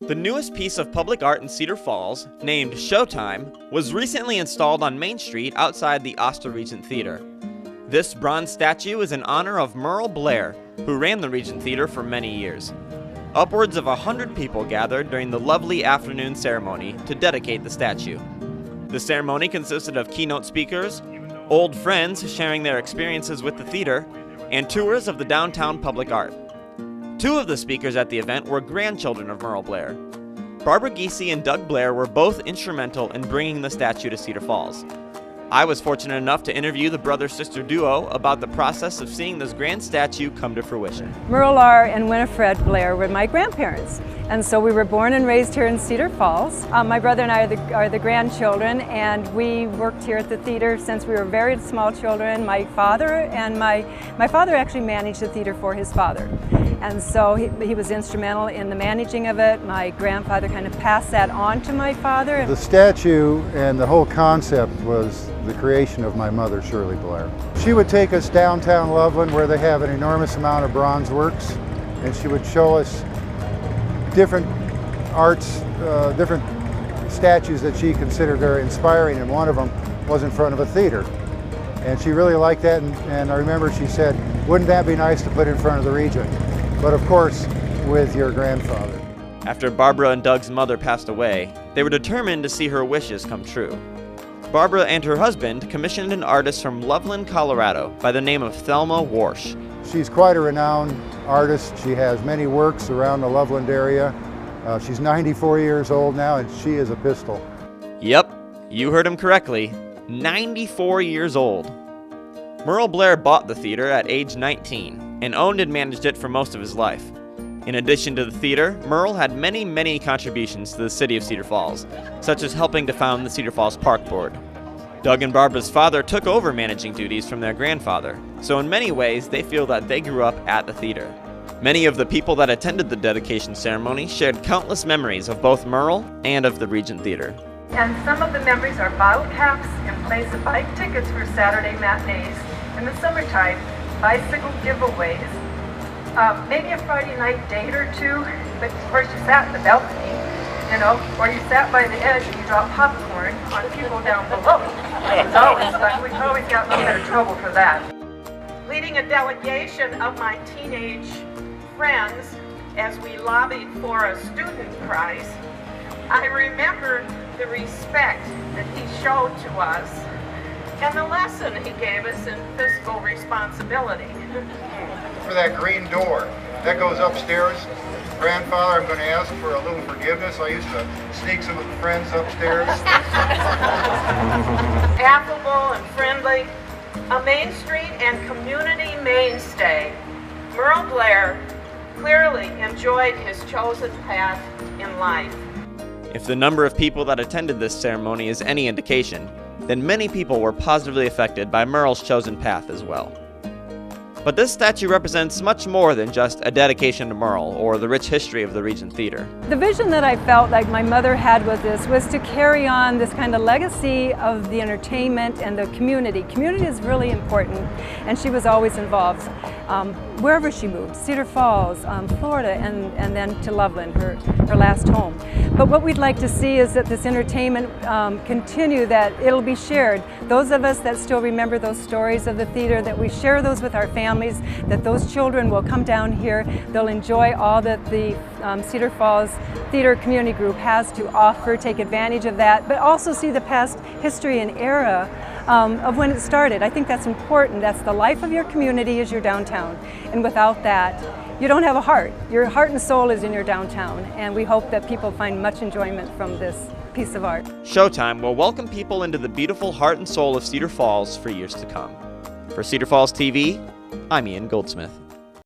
The newest piece of public art in Cedar Falls, named Showtime, was recently installed on Main Street outside the Oster Regent Theater. This bronze statue is in honor of Merle Blair, who ran the Regent Theater for many years. Upwards of 100 people gathered during the lovely afternoon ceremony to dedicate the statue. The ceremony consisted of keynote speakers, old friends sharing their experiences with the theater, and tours of the downtown public art. Two of the speakers at the event were grandchildren of Merle Blair. Barbara Giese and Doug Blair were both instrumental in bringing the statue to Cedar Falls. I was fortunate enough to interview the brother-sister duo about the process of seeing this grand statue come to fruition. Merle R. and Winifred Blair were my grandparents, and so we were born and raised here in Cedar Falls. My brother and I are the grandchildren, and we worked here at the theater since we were very small children. My father actually managed the theater for his father, and so he was instrumental in the managing of it. My grandfather kind of passed that on to my father. The statue and the whole concept was the creation of my mother, Shirley Blair. She would take us downtown Loveland where they have an enormous amount of bronze works, and she would show us different arts, different statues that she considered very inspiring, and one of them was in front of a theater. And she really liked that, and I remember she said, wouldn't that be nice to put in front of the Regent? But of course, with your grandfather. After Barbara and Doug's mother passed away, they were determined to see her wishes come true. Barbara and her husband commissioned an artist from Loveland, Colorado by the name of Thelma Warsh. She's quite a renowned artist. She has many works around the Loveland area. She's 94 years old now, and she is a pistol. Yep, you heard him correctly. 94 years old. Merle Blair bought the theater at age 19 and owned and managed it for most of his life. In addition to the theater, Merle had many contributions to the city of Cedar Falls, such as helping to found the Cedar Falls Park Board. Doug and Barbara's father took over managing duties from their grandfather, so in many ways they feel that they grew up at the theater. Many of the people that attended the dedication ceremony shared countless memories of both Merle and of the Regent Theater. And some of the memories are bottle caps in place of bike tickets for Saturday matinees. In the summertime, bicycle giveaways, maybe a Friday night date or two, but of course you sat in the balcony, or you sat by the edge and you dropped popcorn on people down below. It was always fun. We always got a little bit of trouble for that. Leading a delegation of my teenage friends as we lobbied for a student prize, I remember the respect that he showed to us and the lesson he gave us in fiscal responsibility. For that green door, that goes upstairs. Grandfather, I'm going to ask for a little forgiveness. I used to sneak some of the friends upstairs. Affable and friendly, a Main Street and community mainstay, Merle Blair clearly enjoyed his chosen path in life. If the number of people that attended this ceremony is any indication, then many people were positively affected by Merle's chosen path as well. But this statue represents much more than just a dedication to Merle or the rich history of the Regent Theater. The vision that I felt like my mother had with this was to carry on this kind of legacy of the entertainment and the community. Community is really important, and she was always involved. Wherever she moved, Cedar Falls, Florida, and then to Loveland, her last home. But what we'd like to see is that this entertainment continue, that it'll be shared. Those of us that still remember those stories of the theater, that we share those with our families, that those children will come down here, they'll enjoy all that the Cedar Falls Theater Community Group has to offer, take advantage of that, but also see the past history and era of when it started. I think that's important. That's the life of your community is your downtown. And without that, you don't have a heart. Your heart and soul is in your downtown. And we hope that people find much enjoyment from this piece of art. Showtime will welcome people into the beautiful heart and soul of Cedar Falls for years to come. For Cedar Falls TV, I'm Ian Goldsmith.